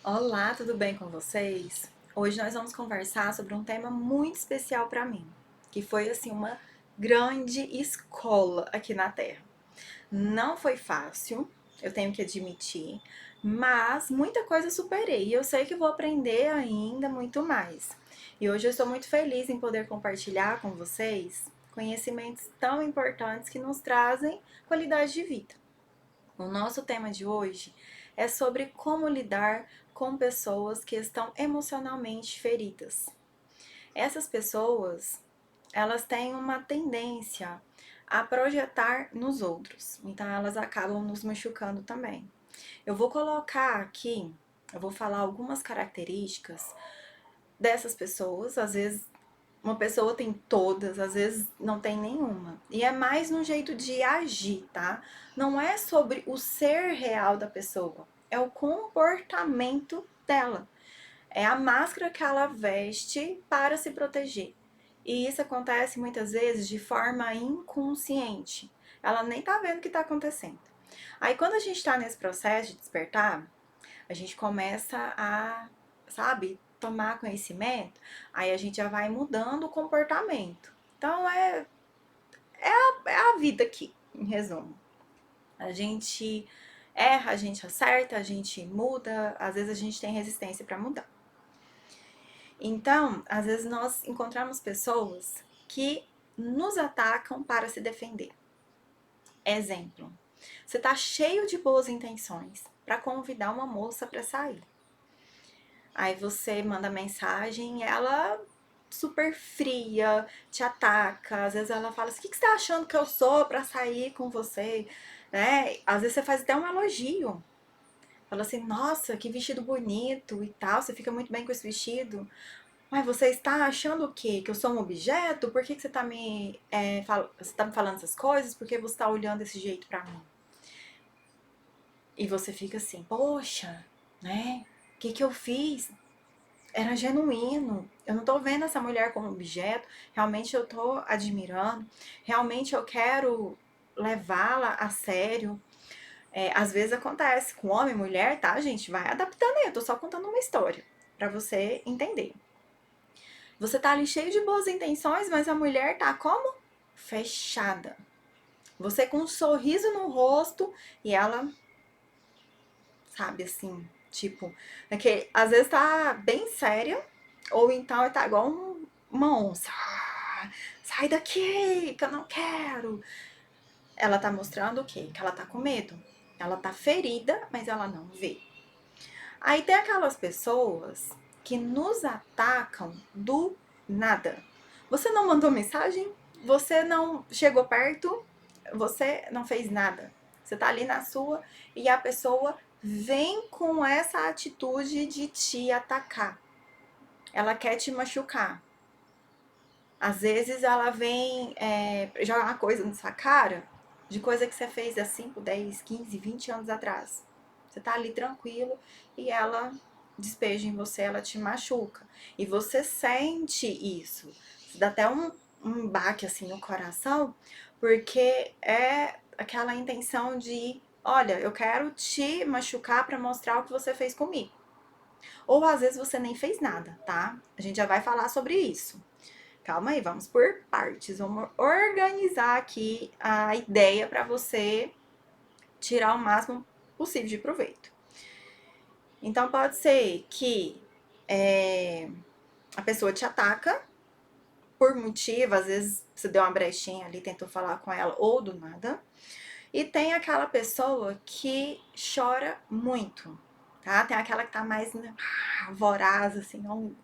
Olá, tudo bem com vocês? Hoje nós vamos conversar sobre um tema muito especial para mim, que foi assim uma grande escola aqui na Terra. Não foi fácil, eu tenho que admitir, mas muita coisa eu superei e eu sei que vou aprender ainda muito mais. E hoje eu estou muito feliz em poder compartilhar com vocês conhecimentos tão importantes que nos trazem qualidade de vida. O nosso tema de hoje é sobre como lidar com pessoas que estão emocionalmente feridas. Essas pessoas, elas têm uma tendência a projetar nos outros, então elas acabam nos machucando também. Eu vou colocar aqui, eu vou falar algumas características dessas pessoas, às vezes uma pessoa tem todas, às vezes não tem nenhuma. E é mais no jeito de agir, tá? Não é sobre o ser real da pessoa, é o comportamento dela. É a máscara que ela veste para se proteger. E isso acontece muitas vezes de forma inconsciente. Ela nem tá vendo o que tá acontecendo. Aí quando a gente tá nesse processo de despertar, a gente começa a, sabe, tomar conhecimento, aí a gente já vai mudando o comportamento. Então é a vida aqui, em resumo. A gente erra, a gente acerta, a gente muda, às vezes a gente tem resistência para mudar. Então, às vezes nós encontramos pessoas que nos atacam para se defender. Exemplo, você tá cheio de boas intenções para convidar uma moça para sair. Aí você manda mensagem, ela super fria, te ataca. Às vezes ela fala assim: o que você tá achando que eu sou pra sair com você? Né? Às vezes você faz até um elogio. Fala assim: nossa, que vestido bonito e tal. Você fica muito bem com esse vestido. Mas você está achando o quê? Que eu sou um objeto? Por que você tá você tá me falando essas coisas? Por que você tá olhando desse jeito pra mim? E você fica assim: poxa, né? O que eu fiz? Era genuíno. Eu não tô vendo essa mulher como objeto. Realmente eu tô admirando. Realmente eu quero levá-la a sério. Às vezes acontece com homem e mulher, tá, gente? Vai adaptando aí. Eu tô só contando uma história pra você entender. Você tá ali cheio de boas intenções, mas a mulher tá como? Fechada. Você com um sorriso no rosto e ela, sabe, assim, tipo, às vezes tá bem séria, ou então tá igual uma onça. Sai daqui, que eu não quero. Ela tá mostrando o quê? Que ela tá com medo. Ela tá ferida, mas ela não vê. Aí tem aquelas pessoas que nos atacam do nada. Você não mandou mensagem? Você não chegou perto? Você não fez nada. Você tá ali na sua e a pessoa vem com essa atitude de te atacar. Ela quer te machucar. Às vezes ela vem jogar uma coisa na sua cara de coisa que você fez há 5, 10, 15, 20 anos atrás. Você tá ali tranquilo e ela despeja em você, ela te machuca. E você sente isso. Dá até um baque assim no coração, porque é aquela intenção de, olha, eu quero te machucar para mostrar o que você fez comigo. Ou às vezes você nem fez nada, tá? A gente já vai falar sobre isso. Calma aí, vamos por partes. Vamos organizar aqui a ideia para você tirar o máximo possível de proveito. Então, pode ser que a pessoa te ataca por motivo, às vezes você deu uma brechinha ali, tentou falar com ela, ou do nada. E tem aquela pessoa que chora muito, tá? Tem aquela que tá mais voraz, assim, não,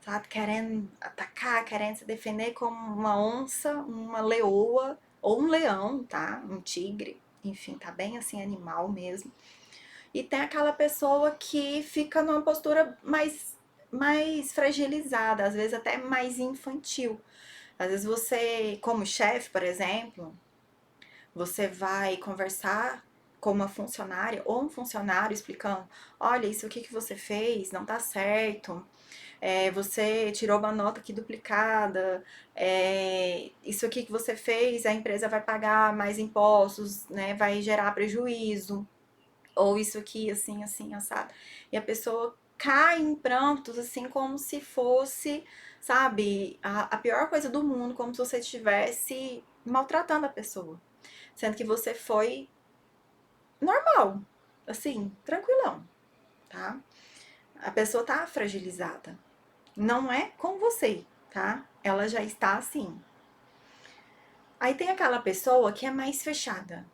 sabe, querendo atacar, querendo se defender como uma onça, uma leoa ou um leão, tá? Um tigre, enfim, tá bem assim animal mesmo. E tem aquela pessoa que fica numa postura mais fragilizada, às vezes até mais infantil. Às vezes você, como chefe, por exemplo, você vai conversar com uma funcionária ou um funcionário explicando: olha, isso aqui que você fez não tá certo, você tirou uma nota aqui duplicada, isso aqui que você fez, a empresa vai pagar mais impostos, né, vai gerar prejuízo. ou isso aqui, assim, assim, assado. E a pessoa cai em prantos, assim, como se fosse, sabe, a pior coisa do mundo, como se você estivesse maltratando a pessoa. Sendo que você foi normal, assim, tranquilão, tá? A pessoa tá fragilizada. Não é com você, tá? Ela já está assim. Aí tem aquela pessoa que é mais fechada,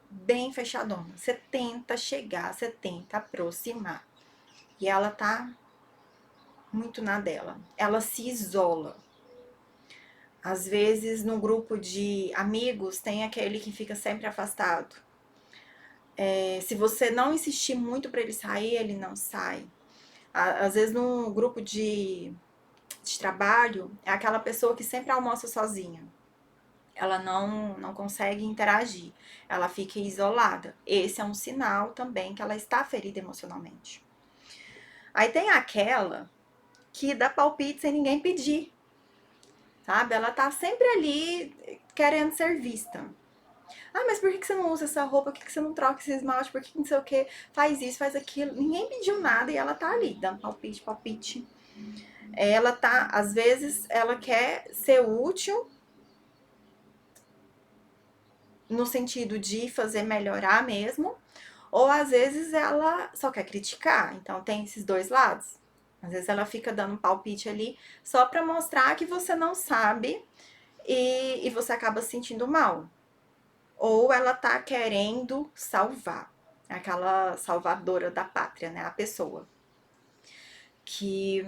bem fechadona. Você tenta chegar, você tenta aproximar. E ela tá muito na dela. Ela se isola. Às vezes, no grupo de amigos, tem aquele que fica sempre afastado. Se você não insistir muito para ele sair, ele não sai. Às vezes, no grupo de trabalho, é aquela pessoa que sempre almoça sozinha. Ela não consegue interagir. Ela fica isolada. Esse é um sinal também que ela está ferida emocionalmente. Aí tem aquela que dá palpite sem ninguém pedir, sabe? Ela tá sempre ali querendo ser vista. Ah, mas por que você não usa essa roupa? Por que você não troca esse esmalte? Por que não sei o que? Faz isso, faz aquilo. Ninguém pediu nada e ela tá ali, dando palpite, palpite. Ela tá, às vezes, ela quer ser útil no sentido de fazer melhorar mesmo, ou às vezes ela só quer criticar. Então tem esses dois lados. Às vezes ela fica dando um palpite ali só pra mostrar que você não sabe e você acaba se sentindo mal. Ou ela tá querendo salvar, aquela salvadora da pátria, né? A pessoa que,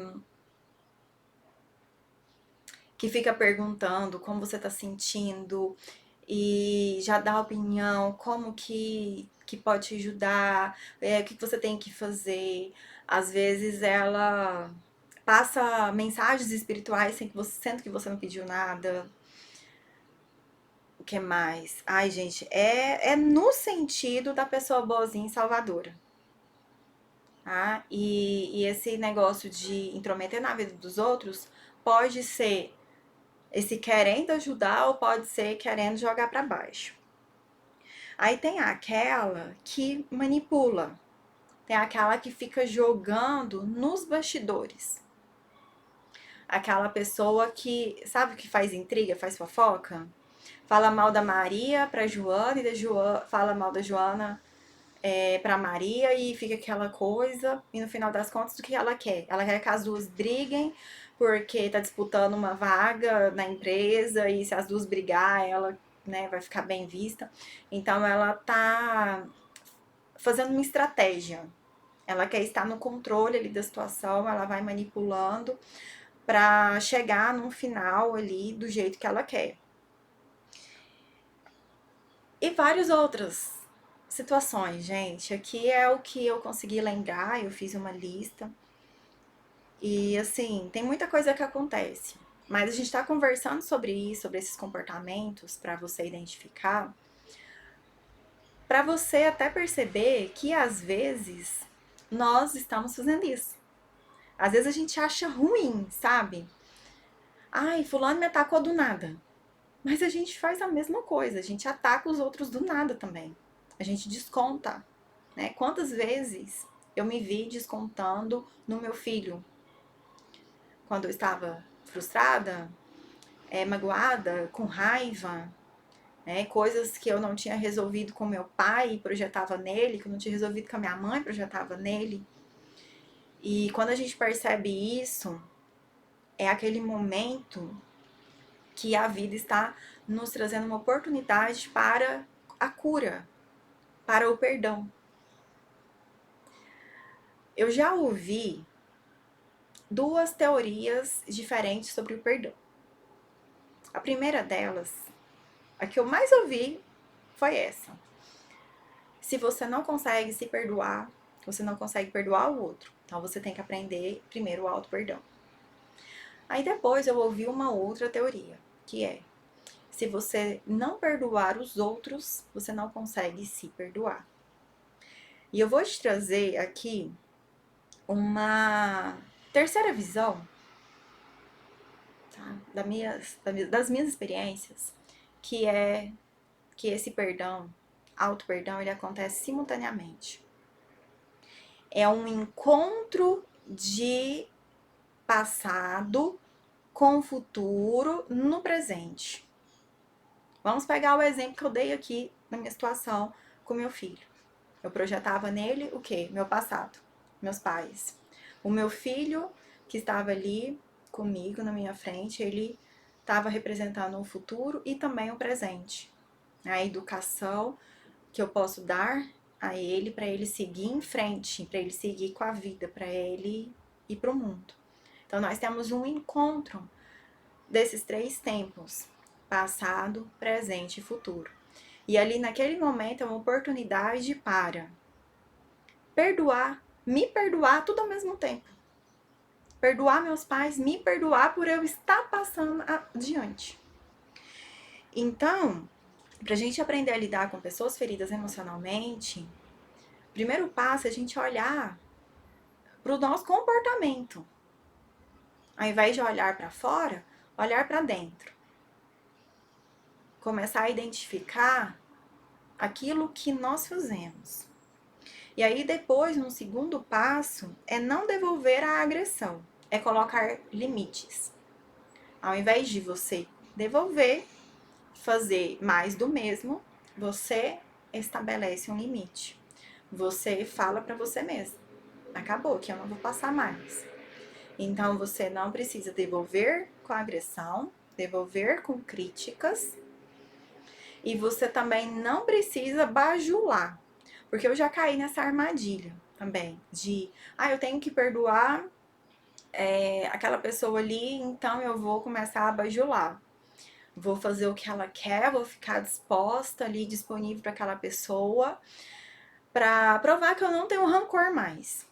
que fica perguntando como você tá sentindo e já dá opinião, como que pode te ajudar, o que você tem que fazer. Às vezes ela passa mensagens espirituais sem que você, sendo que você não pediu nada. O que mais? Ai, gente, é no sentido da pessoa boazinha e salvadora, tá? E esse negócio de intrometer na vida dos outros pode ser esse querendo ajudar ou pode ser querendo jogar pra baixo. Aí tem aquela que manipula, tem aquela que fica jogando nos bastidores. Aquela pessoa que, sabe, que faz intriga, faz fofoca? Fala mal da Maria pra Joana e da Joana, fala mal da Joana pra Maria e fica aquela coisa. E no final das contas, o que ela quer? Ela quer que as duas briguem porque tá disputando uma vaga na empresa e se as duas brigar, ela, né, vai ficar bem vista. Então ela tá fazendo uma estratégia. Ela quer estar no controle ali da situação, ela vai manipulando pra chegar num final ali do jeito que ela quer. E várias outras situações, gente. Aqui é o que eu consegui lembrar, eu fiz uma lista. E assim, tem muita coisa que acontece. Mas a gente tá conversando sobre isso, sobre esses comportamentos, pra você identificar, pra você até perceber que às vezes nós estamos fazendo isso. Às vezes a gente acha ruim, sabe? Ai, fulano me atacou do nada. Mas a gente faz a mesma coisa, a gente ataca os outros do nada também. A gente desconta, né? Quantas vezes eu me vi descontando no meu filho quando eu estava frustrada, magoada, com raiva, né? Coisas que eu não tinha resolvido com meu pai e projetava nele, que eu não tinha resolvido com a minha mãe, projetava nele. E quando a gente percebe isso, é aquele momento que a vida está nos trazendo uma oportunidade para a cura, para o perdão. Eu já ouvi duas teorias diferentes sobre o perdão. A primeira delas, a que eu mais ouvi, foi essa. Se você não consegue se perdoar, você não consegue perdoar o outro. Então você tem que aprender primeiro o auto-perdão. Aí depois eu ouvi uma outra teoria, que é: se você não perdoar os outros, você não consegue se perdoar. E eu vou te trazer aqui uma terceira visão, tá? Das minhas experiências, que é que esse perdão, auto-perdão, ele acontece simultaneamente. É um encontro de passado com o futuro no presente. Vamos pegar o exemplo que eu dei aqui na minha situação com meu filho. Eu projetava nele o quê? Meu passado, meus pais. O meu filho, que estava ali comigo na minha frente, ele estava representando o futuro e também o presente. A educação que eu posso dar a ele para ele seguir em frente, para ele seguir com a vida, para ele ir para o mundo. Então nós temos um encontro desses três tempos: passado, presente e futuro. E ali naquele momento é uma oportunidade para perdoar, me perdoar tudo ao mesmo tempo. Perdoar meus pais, me perdoar por eu estar passando adiante. Então, pra gente aprender a lidar com pessoas feridas emocionalmente, o primeiro passo é a gente olhar pro nosso comportamento. Ao invés de olhar para fora, olhar para dentro. Começar a identificar aquilo que nós fizemos. E aí depois, no segundo passo, é não devolver a agressão, é colocar limites. Ao invés de você devolver, fazer mais do mesmo, você estabelece um limite. Você fala para você mesmo: acabou, que eu não vou passar mais. Então você não precisa devolver com agressão, devolver com críticas, e você também não precisa bajular. Porque eu já caí nessa armadilha também, de, eu tenho que perdoar aquela pessoa ali, então eu vou começar a bajular. Vou fazer o que ela quer, vou ficar disposta ali, disponível para aquela pessoa, para provar que eu não tenho rancor mais.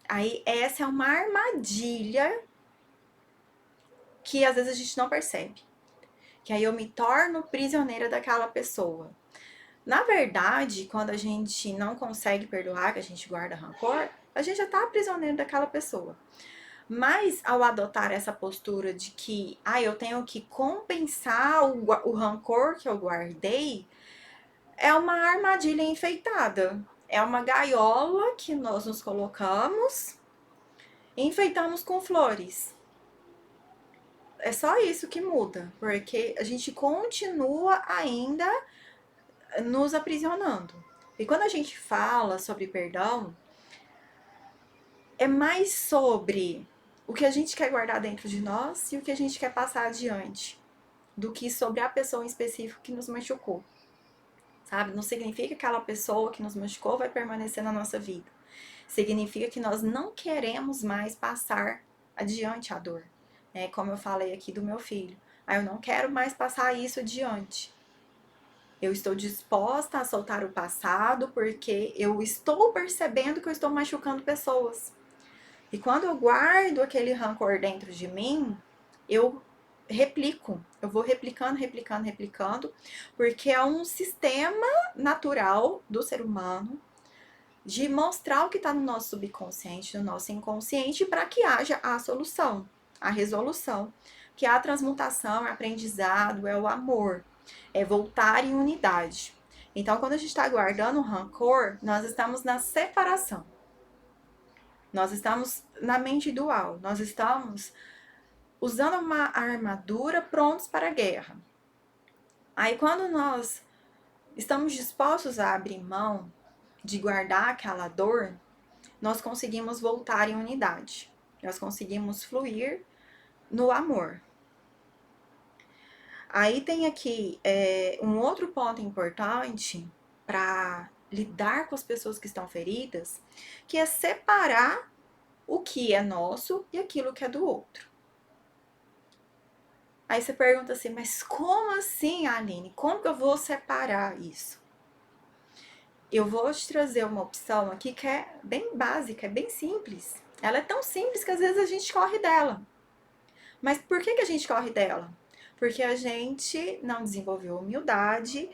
Aí essa é uma armadilha que às vezes a gente não percebe. Que aí eu me torno prisioneira daquela pessoa. Na verdade, quando a gente não consegue perdoar, que a gente guarda rancor, a gente já tá prisioneiro daquela pessoa. Mas ao adotar essa postura de que, eu tenho que compensar o rancor que eu guardei, é uma armadilha enfeitada. É uma gaiola que nós nos colocamos e enfeitamos com flores. É só isso que muda, porque a gente continua ainda nos aprisionando. E quando a gente fala sobre perdão, é mais sobre o que a gente quer guardar dentro de nós e o que a gente quer passar adiante, do que sobre a pessoa em específico que nos machucou. Sabe? Não significa que aquela pessoa que nos machucou vai permanecer na nossa vida. Significa que nós não queremos mais passar adiante a dor. Como eu falei aqui do meu filho. Eu não quero mais passar isso adiante. Eu estou disposta a soltar o passado porque eu estou percebendo que eu estou machucando pessoas. E quando eu guardo aquele rancor dentro de mim, eu replico. Eu vou replicando, porque é um sistema natural do ser humano de mostrar o que está no nosso subconsciente, no nosso inconsciente, para que haja a solução, a resolução. Que é a transmutação, é o aprendizado, é o amor, é voltar em unidade. Então, quando a gente está guardando o rancor, nós estamos na separação. Nós estamos na mente dual. Nós estamos usando uma armadura prontos para a guerra. Aí, quando nós estamos dispostos a abrir mão de guardar aquela dor, nós conseguimos voltar em unidade. Nós conseguimos fluir no amor. Aí tem aqui um outro ponto importante para lidar com as pessoas que estão feridas, que é separar o que é nosso e aquilo que é do outro. Aí você pergunta assim, mas como assim, Aline? Como que eu vou separar isso? Eu vou te trazer uma opção aqui que é bem básica, é bem simples. Ela é tão simples que às vezes a gente corre dela. Mas por que a gente corre dela? Porque a gente não desenvolveu humildade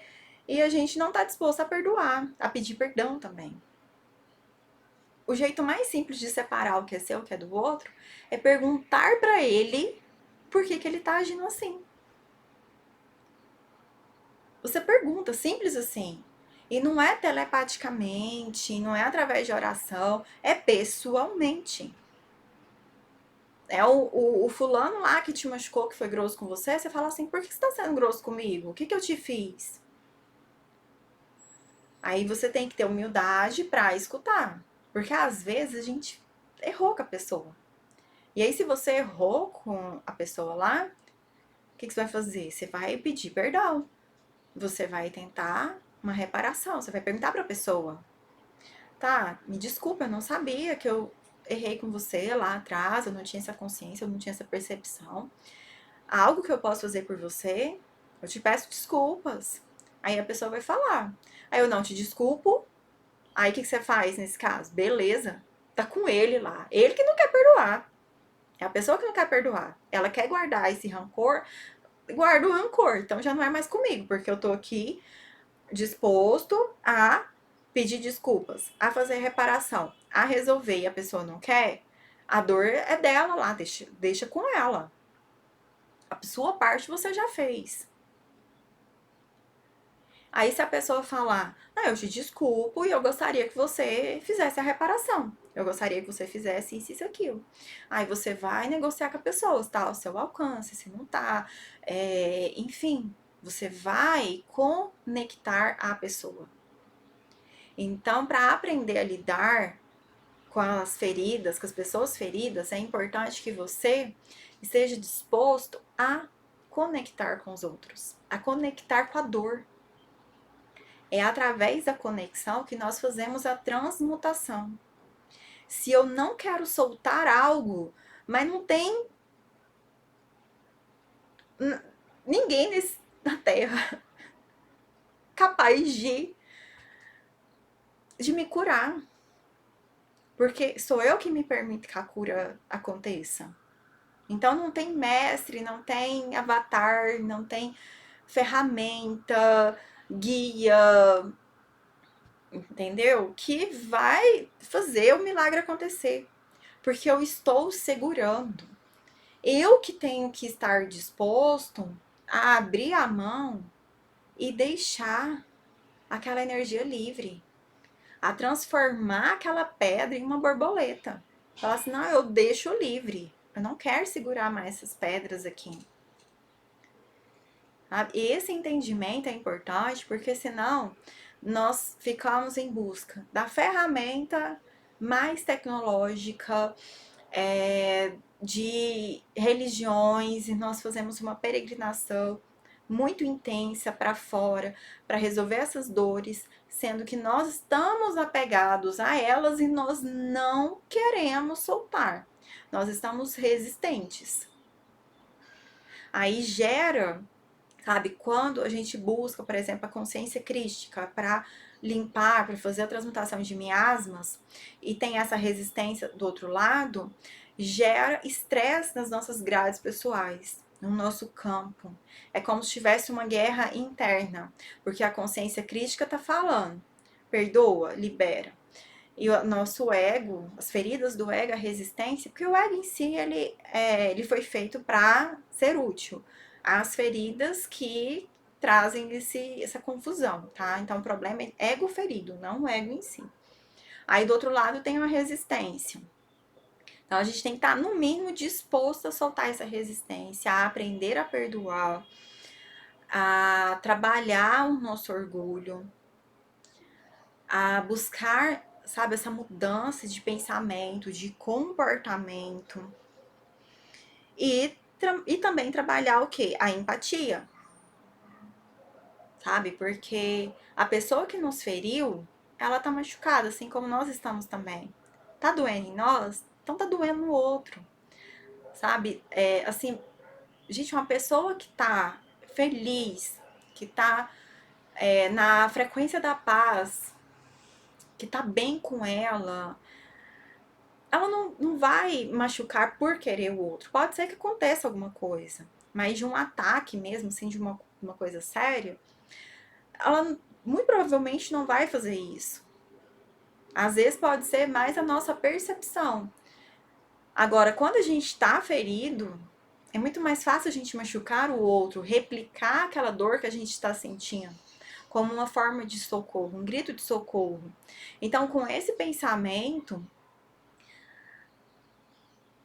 e a gente não está disposto a perdoar, a pedir perdão também. O jeito mais simples de separar o que é seu e o que é do outro é perguntar para ele por que ele está agindo assim. Você pergunta, simples assim. E não é telepaticamente, não é através de oração, é pessoalmente. É o fulano lá que te machucou, que foi grosso com você fala assim, por que você tá sendo grosso comigo? O que eu te fiz? Aí você tem que ter humildade pra escutar. Porque às vezes a gente errou com a pessoa. E aí, se você errou com a pessoa lá, o que você vai fazer? Você vai pedir perdão. Você vai tentar uma reparação. Você vai perguntar pra pessoa: tá, me desculpa, eu não sabia que eu errei com você lá atrás, eu não tinha essa consciência, eu não tinha essa percepção. Algo que eu posso fazer por você, eu te peço desculpas. Aí a pessoa vai falar. Aí eu não te desculpo. Aí o que você faz nesse caso? Beleza, tá com ele lá. Ele que não quer perdoar. É a pessoa que não quer perdoar. Ela quer guardar esse rancor, guarda o rancor. Então já não é mais comigo, porque eu tô aqui disposto a pedir desculpas, a fazer reparação, a resolver e a pessoa não quer, a dor é dela lá, deixa com ela. A sua parte você já fez. Aí se a pessoa falar, eu te desculpo e eu gostaria que você fizesse a reparação. Eu gostaria que você fizesse isso e aquilo. Aí você vai negociar com a pessoa, se tá ao seu alcance, se não tá. Enfim, você vai conectar a pessoa. Então, para aprender a lidar com as feridas, com as pessoas feridas, é importante que você esteja disposto a conectar com os outros, a conectar com a dor. É através da conexão que nós fazemos a transmutação. Se eu não quero soltar algo, mas não tem ninguém na Terra capaz de me curar. Porque sou eu que me permito que a cura aconteça. Então não tem mestre, não tem avatar, não tem ferramenta, guia, entendeu? Que vai fazer o milagre acontecer. Porque eu estou segurando. Eu que tenho que estar disposto a abrir a mão e deixar aquela energia livre, a transformar aquela pedra em uma borboleta. Falar assim, não, eu deixo livre. Eu não quero segurar mais essas pedras aqui. Sabe? Esse entendimento é importante porque senão nós ficamos em busca da ferramenta mais tecnológica, de religiões, e nós fazemos uma peregrinação muito intensa para fora para resolver essas dores, sendo que nós estamos apegados a elas e nós não queremos soltar. Nós estamos resistentes. Aí gera, sabe, quando a gente busca, por exemplo, a consciência crística para limpar, para fazer a transmutação de miasmas e tem essa resistência do outro lado, gera estresse nas nossas grades pessoais, no nosso campo. É como se tivesse uma guerra interna, porque a consciência crítica tá falando, perdoa, libera. E o nosso ego, as feridas do ego, a resistência, porque o ego em si, ele foi feito para ser útil. As feridas que trazem essa confusão, tá? Então, o problema é ego ferido, não o ego em si. Aí, do outro lado, tem a resistência. Então, a gente tem que estar, no mínimo, disposto a soltar essa resistência, a aprender a perdoar, a trabalhar o nosso orgulho, a buscar, sabe, essa mudança de pensamento, de comportamento. E também trabalhar o quê? A empatia, sabe? Porque a pessoa que nos feriu, ela tá machucada, assim como nós estamos também. Tá doendo em nós? Então tá doendo no outro, sabe? Assim, gente, uma pessoa que tá feliz, que tá na frequência da paz, que tá bem com ela não vai machucar por querer o outro. Pode ser que aconteça alguma coisa, mas de um ataque mesmo, assim, de uma coisa séria, ela muito provavelmente não vai fazer isso. Às vezes pode ser mais a nossa percepção. Agora, quando a gente está ferido, é muito mais fácil a gente machucar o outro, replicar aquela dor que a gente está sentindo, como uma forma de socorro, um grito de socorro. Então, com esse pensamento,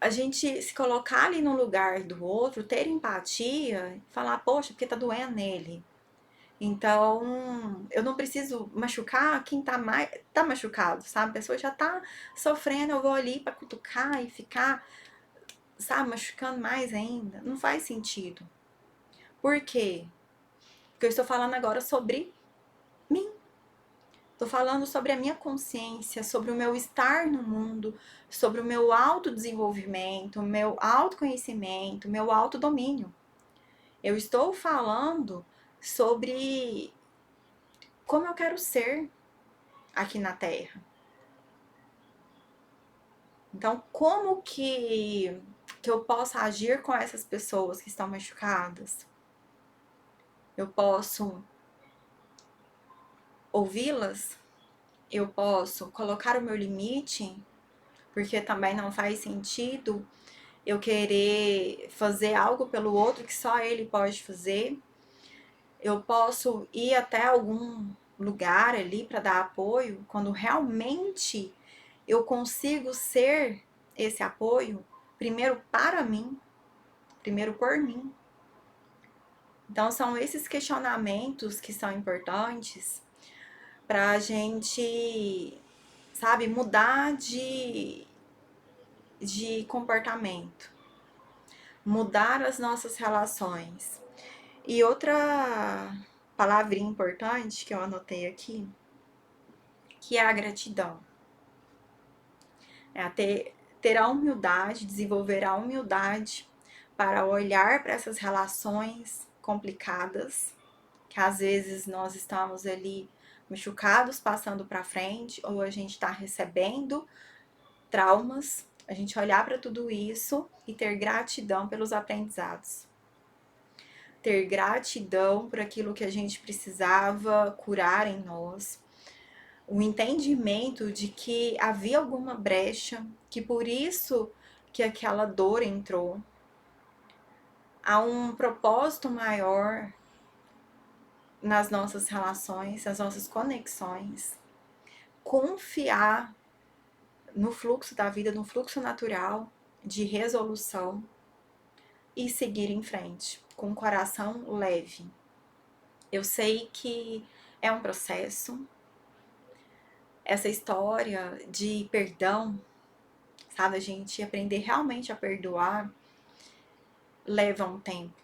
a gente se colocar ali no lugar do outro, ter empatia, falar, poxa, porque tá doendo nele. Então, eu não preciso machucar quem tá machucado, sabe? A pessoa já tá sofrendo, eu vou ali pra cutucar e ficar, sabe, machucando mais ainda. Não faz sentido. Por quê? Porque eu estou falando agora sobre mim. Estou falando sobre a minha consciência, sobre o meu estar no mundo, sobre o meu autodesenvolvimento, o meu autoconhecimento, o meu autodomínio. Eu estou falando sobre como eu quero ser aqui na Terra. Então, como que eu posso agir com essas pessoas que estão machucadas? Eu posso ouvi-las? Eu posso colocar o meu limite? Porque também não faz sentido eu querer fazer algo pelo outro que só ele pode fazer. Eu posso ir até algum lugar ali para dar apoio quando realmente eu consigo ser esse apoio, primeiro para mim, primeiro por mim. Então, são esses questionamentos que são importantes para a gente, sabe, mudar de comportamento, mudar as nossas relações. E outra palavrinha importante que eu anotei aqui, que é a gratidão. É ter a humildade, desenvolver a humildade para olhar para essas relações complicadas, que às vezes nós estamos ali machucados, passando para frente, ou a gente está recebendo traumas, a gente olhar para tudo isso e ter gratidão pelos aprendizados. Ter gratidão por aquilo que a gente precisava curar em nós, o entendimento de que havia alguma brecha, que por isso que aquela dor entrou. Há um propósito maior nas nossas relações, nas nossas conexões. Confiar no fluxo da vida, no fluxo natural de resolução e seguir em frente com o coração leve. Eu sei que é um processo. Essa história de perdão, sabe, a gente aprender realmente a perdoar leva um tempo.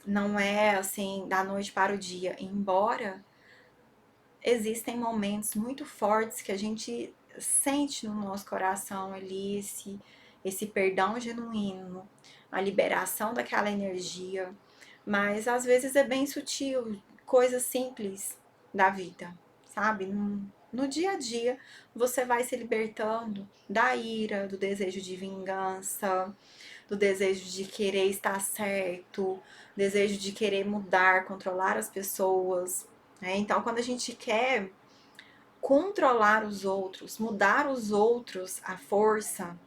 Não é assim da noite para o dia, embora existem momentos muito fortes que a gente sente no nosso coração ali esse perdão genuíno, a liberação daquela energia, mas às vezes é bem sutil, coisas simples da vida, sabe? No dia a dia você vai se libertando da ira, do desejo de vingança, do desejo de querer estar certo, desejo de querer mudar, controlar as pessoas, né? Então, quando a gente quer controlar os outros, mudar os outros à força,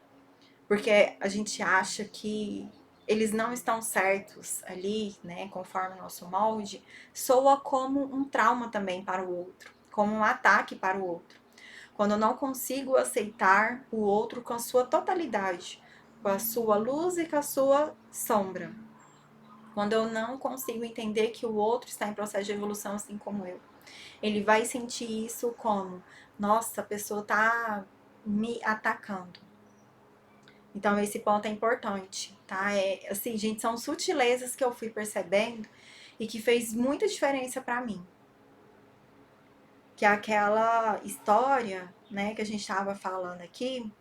porque a gente acha que eles não estão certos ali, né, conforme o nosso molde, soa como um trauma também para o outro, como um ataque para o outro. Quando eu não consigo aceitar o outro com a sua totalidade, com a sua luz e com a sua sombra. Quando eu não consigo entender que o outro está em processo de evolução assim como eu. Ele vai sentir isso como, nossa, a pessoa está me atacando. Então esse ponto é importante, tá? É assim, gente, são sutilezas que eu fui percebendo e que fez muita diferença para mim. Que é aquela história, né, que a gente estava falando aqui,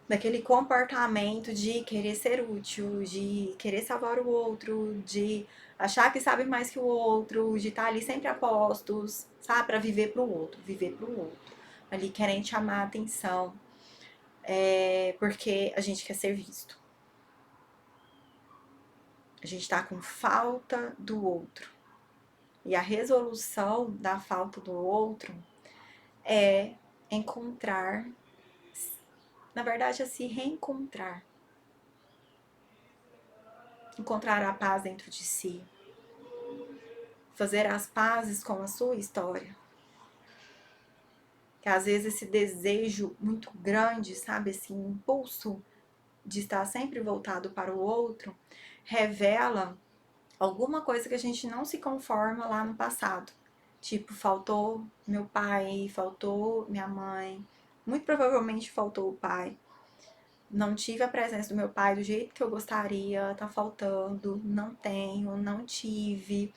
daquele comportamento de querer ser útil, de querer salvar o outro, de achar que sabe mais que o outro, de estar ali sempre a postos, sabe, para viver pro outro, ali querendo chamar a atenção, porque a gente quer ser visto. A gente tá com falta do outro. E a resolução da falta do outro é encontrar, na verdade, é se reencontrar. Encontrar a paz dentro de si. fazer as pazes com a sua história. Que às vezes esse desejo muito grande, sabe, esse impulso de estar sempre voltado para o outro, revela alguma coisa que a gente não se conforma lá no passado. Tipo, faltou meu pai, faltou minha mãe, muito provavelmente faltou o pai. Não tive a presença do meu pai do jeito que eu gostaria, tá faltando, não tenho, não tive.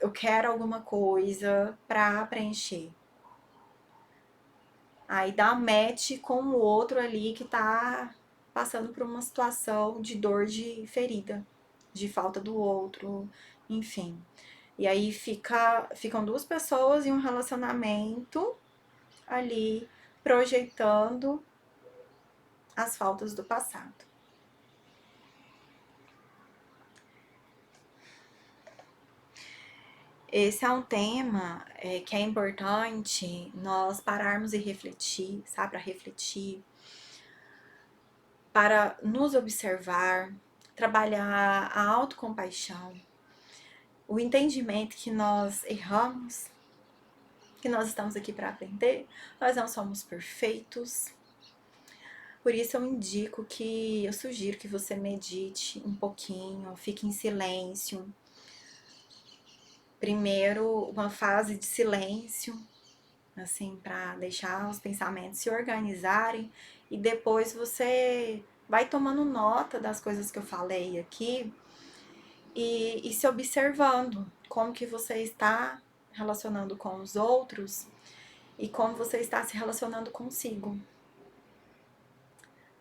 Eu quero alguma coisa pra preencher. Aí dá match com o outro ali que tá passando por uma situação de dor de ferida, de falta do outro, enfim. E aí ficam duas pessoas em um relacionamento ali projetando as faltas do passado. Esse é um tema que é importante nós pararmos e refletir, sabe? Para refletir, para nos observar, trabalhar a autocompaixão, o entendimento que nós erramos, que nós estamos aqui para aprender, nós não somos perfeitos. Por isso eu sugiro que você medite um pouquinho, fique em silêncio. Primeiro, uma fase de silêncio, assim, para deixar os pensamentos se organizarem, e depois você vai tomando nota das coisas que eu falei aqui e se observando como que você está relacionando com os outros e como você está se relacionando consigo.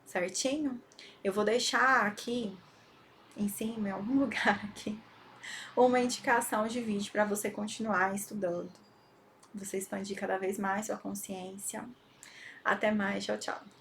Certinho? Eu vou deixar aqui em cima, em algum lugar aqui, uma indicação de vídeo para você continuar estudando. Você expandir cada vez mais sua consciência. Até mais, tchau, tchau.